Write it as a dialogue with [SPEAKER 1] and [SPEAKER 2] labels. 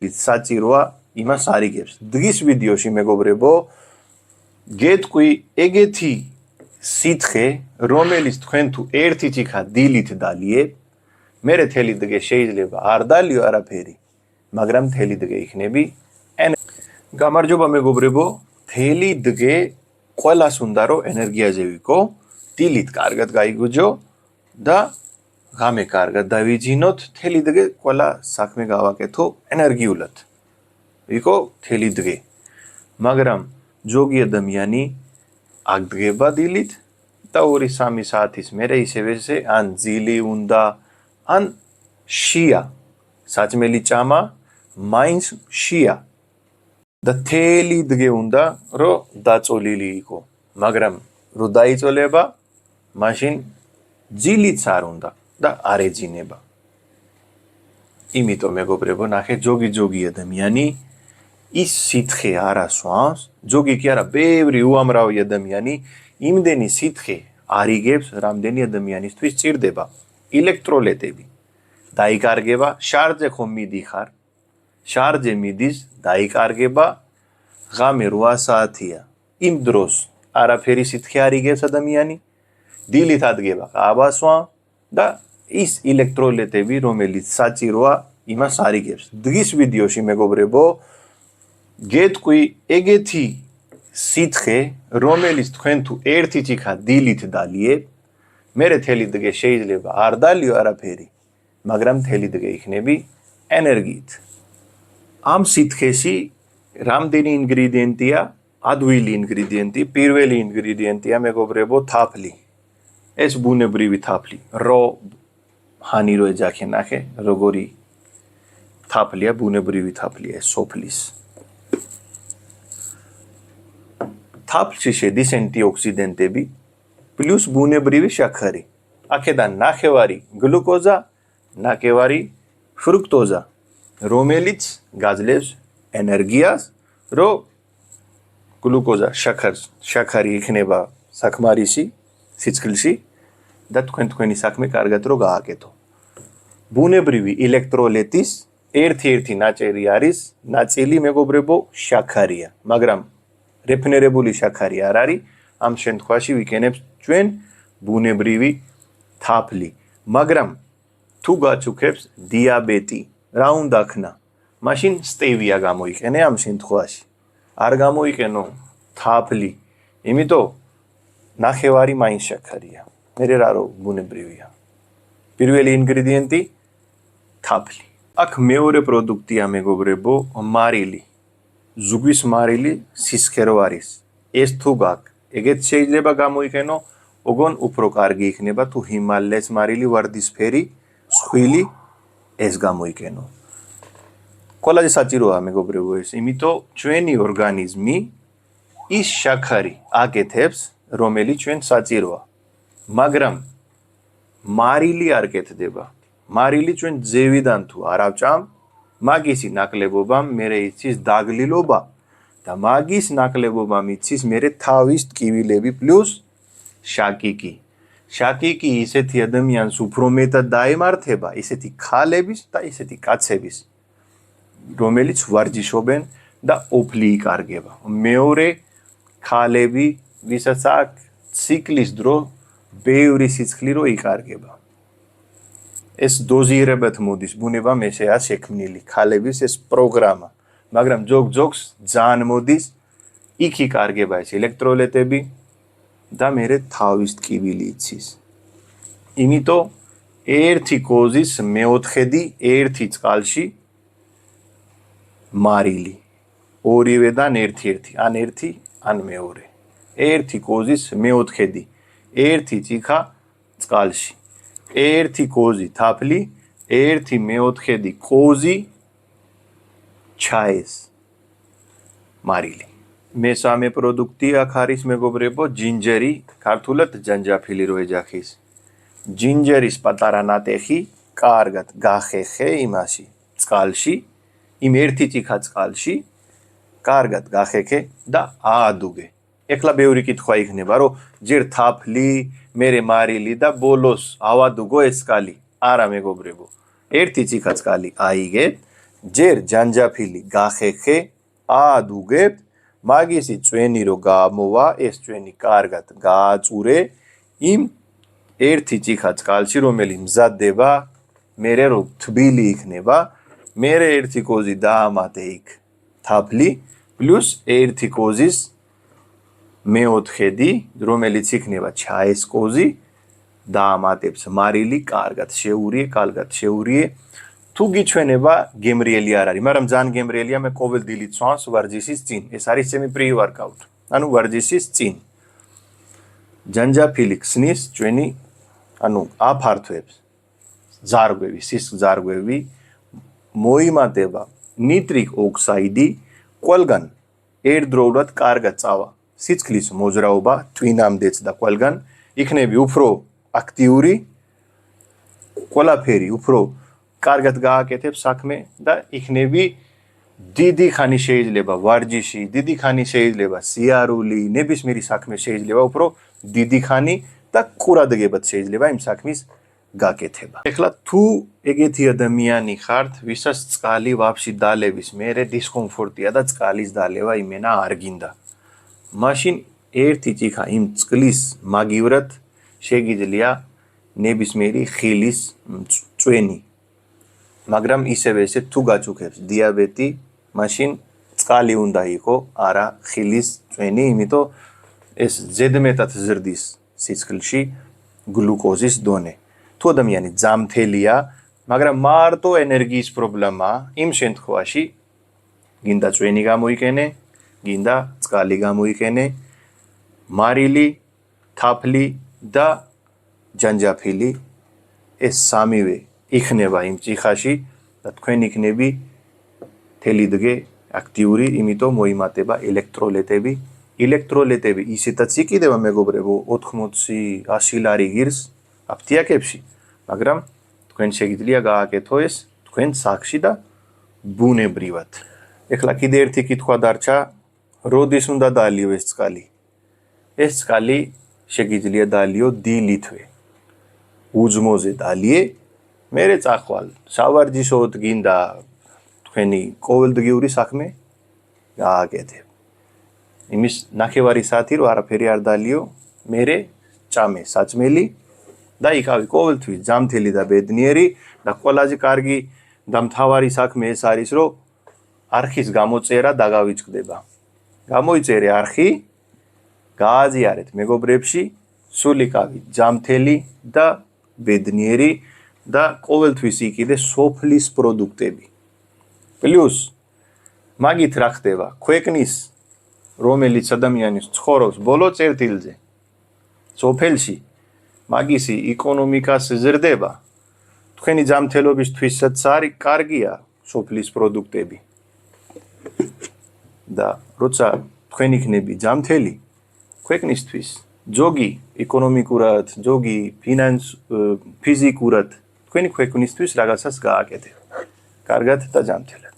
[SPEAKER 1] საჭიროა იმას არ იგებს. დღის ვიდეოში მეგობრებო, გეტყვი ეგეთი სითხე, რომელიც თქვენ თუ ერთი ჭიქა დილით დალიებ, მერე თელი დღე შეიძლება არ დალიო არაფერი, მაგრამ თელი დღე იქნები გამარჯობა მეგობრებო, თელი დღე ყველას უნდა რომ ენერგიაზე ვიყო, დილით კარგად გაიგოჯო და ღამე კარგად დავიძინოთ, თელი დღე ყველა საქმე გავაკეთო ენერგიულად. ვიყო თელი დღე. მაგრამ ზოგი ადამიანი აგდგება დილით და 2-3 საათის მერე ისევე ან ძილი უნდა, ან შია. საჭმელი ჭამა მაინც შია. და თელი დღე უნდა რომ დაწოლილი იყო. მაგრამ რო დაიწოლება, მაშინ ძილიც არ უნდა და არ ეძინება. იმიტომ მეგობრებო, ნახე ჯოგი ადამიანი ის სითხე არ ასვამს, ჯოგი კი არა, ბევრი უამრავი ადამიანი იმდენი სითხე არ იგებს, რამდენი ადამიანისთვის ჭირდება. ელექტროლიტები დაიკარგება, შარჯზე ხომ მიდიხარ, შარჯზე მიდის, დაიკარგება, ღამე 8 საათია. იმ დროს არაფერი სითხე არ იგებს ადამიანი, დილით ადგება, ყავასვამ და ის ელექტროლიტები, რომელიც საჭიროა, იმას არ იგებს. დღის ვიდეოში მეგობრებო, გეტყვი ეგეთი სითხე, რომელიც თქვენ თუ ერთი ჭიქა დილით დალიებ, მერე თელი დღე შეიძლება არ დალიო არაფერი, მაგრამ თელი დღე იქნები ენერგიით. ამ სითხეში რამდენი ინგრედიენტია? ადვილი ინგრედიენტი, პირველი ინგრედიენტია მეგობრებო, თაფლი. ეს ბუნებრივი თაფლი, რო ჰანი რო ეძახე, ნახე, როგორი თაფლია, ბუნებრივი თაფლია ეს სოფლის. თაფლში შედის ანტიოქსიდენტები პლუს ბუნებრივი შაქარი. აქედან ნახევარი გლუკოზა, ნახევარი ფრუქტოზა, რომელიც გაძლევს ენერგიას, რომ გლუკოზა, შაქარი იქნება საკმარისი სიცხლში და თქვენი საქმე კარგად რო გააკეთო. ბუნებრივი ელექტროლიტის ერთ-ერთი ნაწილი არის, ნაწილი მეგობრებო, შაქარია, მაგრამ რეფინირებული შაქარი არ არის, ამ შემთხვევაში ვიკენებთ ჩვენ ბუნებრივი თაფლი. მაგრამ თუ გაჩუქებს დიაბეტი, რა უნდა ქნა? მაშინ სტევია გამოიყენე ამ შემთხვევაში. არ გამოიყენო თაფლი, იმიტომ ნახევარი მაინც შაქარია. მერე რა რო ბუნებრივია. პირველი ინგრედიენტი თაფლი. აქ მეორე პროდუქტია მეგობრებო, მარილი. ზუგვის მარილი სისქერო არის. ეს თუ გაქვს, ეგეც შეიძლება გამოიყენო, ოღონ უფრო კარგი იქნება თუ ჰიმალაის მარილი ვარდისფერი, სხვილი ეს გამოიყენო. ყველაზე საჭიროა მეგობრებო ეს, იმიტომ ჩვენი ორგანიზმი ის შაქარი აკეთებს, რომელიც ჩვენ საჭიროა. მაგრამ მარილი არ კეთდება. მარილი ჩვენ ძევიდან თუ არ ავჭამ, მაგისი ნაკლებობამ მერე იცის დაგლილობა და მაგის ნაკლებობამ იცის მერე თავის ტკივილები პლუს შაკიკი. შაკიკი ისეთი ადამიანს უფრო მეტად დაემართება, ისეთი ქალების და ისეთი კაცების, რომელიც ვარჯიშობენ და ოფლი იკარგება. მეორე ქალები, ვისაც აქვს ციკლის დრო ბევრი სიცხლი რო იკარგება. ეს დოზირებად მოდის, ბუნებამ ესეა შექმნილი, ქალების ეს პროგრამა. მაგრამ ჯოგს ძალიან მოდის, იქ იკარგება ეს ელექტროლიტები და მერე თავის ტკივილი იცის. იმიტომ ერთი კოზის მეოთხედი ერთი წყალში მარილი. ორივედან ერთ-ერთი, ან ერთი, ან მეორე. ერთი კოზის მეოთხედი, ერთი ჭიქა წყალში. ერთი კოზი თაფლი, ერთი მეოთხედი კოზი ჩაის მარილი. მესამე პროდუქტი აქ არის მეგობრებო, ჯინჯერი, ქართულად ჯანჯაფილი რო ეძახის. ჯინჯერის პატარა ნატეხი კარგად გახეხე იმაში, წყალში, იმ ერთი ჭიქა წყალში, კარგად გახეხე და აადუგე. ეხლა ბევრი კითხვა იქნება, რომ ჯერ თაფლი, მერე მარილი და ბოლოს ავადუგო ეს წყალი. არა მეგობრებო. ერთი ჭიქა წყალი აიგეთ ჯერ ჯანჯაფილი გახეხე, აადუგებთ, მაგისი წვენი რო გამოვა, ეს წვენი კარგად გააწურე, იმ ერთი წიქა წყალში, რომელიც მზადდება, მერე რო თბილი იქნება, მერე ერთი კოზი დაამატე იქ თაფლი, პლუს ერთი კოზის მეოთხედი, რომელიც იქნება ჩაის კოზი, დაამატებს მარილი, კარგად შეურიე, თუ გიჩვენება გემრიელი არ არის, მაგრამ ძალიან გემრიელია, მე ყოველ დილით სვამს ვარჯიშის წინ. ეს არის ჩემი pre-workout. ანუ ვარჯიშის წინ. ჯანჯაფილი ქსნის ჩვენი, ანუ აფართოებს ზარგვები, სისხლძარღვები, მოიმატება ნიტრიკ ოქსაიდი, ყველგან ერთდროულად კარგად წავა სიცხლის მოძრაობა, ტვინამდეც და ყველგან იქნები უფრო აქტიური, ყველაფერი უფრო კარგად გააკეთებს საქმე და იქნები დიდი ხანი შეიძლება ვარჯიში, დიდი ხანი შეიძლება სიარული, ნებისმიერი საქმე შეიძლება უფრო დიდი ხანი და ყურადღებაც შეიძლება იმ საქმის გაკეთება. ეხლა თუ ეგეთი ადამიანი ხართ, ვისაც წყალი ვაფშე დალევის მერე დისკომფორტია და წყალის დალევა იმენა არ გინდა. მაშინ ერთი წიქა იმ წყლის მაგივრად შეგიძლია ნებისმიერი ხილის წვენი. მაგრამ ისევე ესე თუ გაჩუქებს დიაბეტი, მაშინ წყალი უნდა იყო, არა ხილის წვენი, იმიტომ ეს ზედმეტად ზრდის სისხლში გლუკოზის დონე. თუ ადამიანი ძამთელია, მაგრამ მარტო ენერგიის პრობლემაა, იმ შემთხვევაში გინდა წვენი გამოიყენე, გინდა წყალი გამოიყენე, მარილი, თაფლი და ჯანჯაფილი, ეს სამივე იქნება იმ წიხაში და თქვენ იქნები მთელი დღე აქტიური, იმიტომ მოიმატება ელექტროლიტები. ელექტროლიტები ისედაც იყიდება მეგობრებო 80-100 ლარი ღირს აფთიაქებში, მაგრამ თქვენ შეგიძლია გააკეთო ეს თქვენ სახლში და ბუნებრივად. ეხლა კიდე ერთი კითხვა დარჩა, როდის უნდა დაალიო ეს წყალი? ეს წყალი შეგიძლია დაალიო დილითვე. უძმოზე დაალიე, მერე წახვალ, სავარჯიშოდ გინდა თქვენი ყოველდღიური საქმე გააკეთებ. იმის ნახევარი საათი რო არაფერი არ დაალიო, მერე ჭამე საჭმელი და იქავი ყოველთვის ძამთელი და ბედნიერი და ყველაზე კარგი და მთავარი საქმე ეს არის, რომ არხის გამოწერა დაგავიწყდება. გამოიწერე არხი, გააზიარეთ მეგობრებში, სულ იქავი ძამთელი და ბედნიერი და ყოველთვის იყიდე სოფლის პროდუქტები. პლუს მაგით რა ხდება? ქვეყნის რომელიც ადამიანის ცხოვრობს ბოლო წერტილზე, სოფელში მაგისი ეკონომიკას ზრდება. თქვენი ძამთელობისთვისაც არის კარგია სოფლის პროდუქტები. და როცა თქვენ იქნები ძამთელი, ქვეყნისთვის ჯოგი ეკონომიკურად, ჯოგი ფიზიკურად, თქვენი ქვეყნისთვის რაღაცას გააკეთებ. კარგად და ძამთელად.